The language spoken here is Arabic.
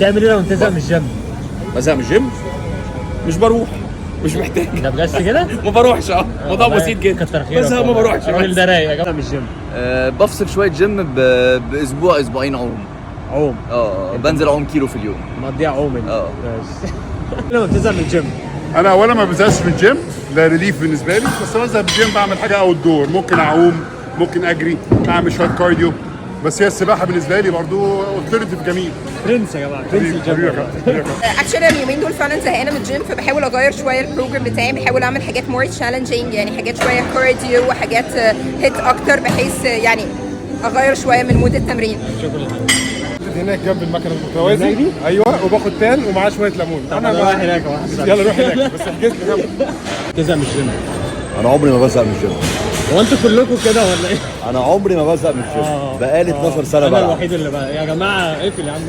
بتعمل ايه لو انت من الجيم؟ بزهق من الجيم؟ مش بروح، مش محتاج. ده بجد كده؟ ما بروحش. الموضوع بسيط جدا. كتر خيرك. بزهق ما بروحش. الراجل ده رايق يا جماعه من الجيم. بفصل شويه جيم باسبوع اسبوعين عوم. عوم. بنزل اعوم كيلو في اليوم. مقضيها عوم انت. ماشي. لو بتزهق من الجيم؟ انا اولا ما بزهقش من الجيم، ده ريليف بالنسبه لي، بس بزهق من الجيم بعمل حاجه اوت دور، ممكن اعوم، ممكن اجري، اعمل شويه كارديو، بس هي السباحه بالنسبه لي برضو الترنتيف جميل. برنس يا جماعه، برنس الجيم. اكشلي اليومين دول فعلا زهقانه من الجيم، فبحاول اغير شويه البروجرام بتاعي، بحاول اعمل حاجات مور تشالنجينج، يعني حاجات شويه كارديو وحاجات هيت اكتر، بحيث يعني اغير شويه من مود التمرين. شكرا. هناك جنب المكنه المتوازي. ايوه، وباخد تان ومعاه شويه ليمون. انا رايح هناك. يلا روح هناك، بس احجز لي. بتزهق من الجيم؟ انا عمري ما بزهق من الجيم. هو انتوا كلكم كده ولا ايه؟ انا عمري ما بزهق من الجيم. بقالي 12 سنه انا بلعب. الوحيد اللي بقى يا جماعه اقفل يا عم.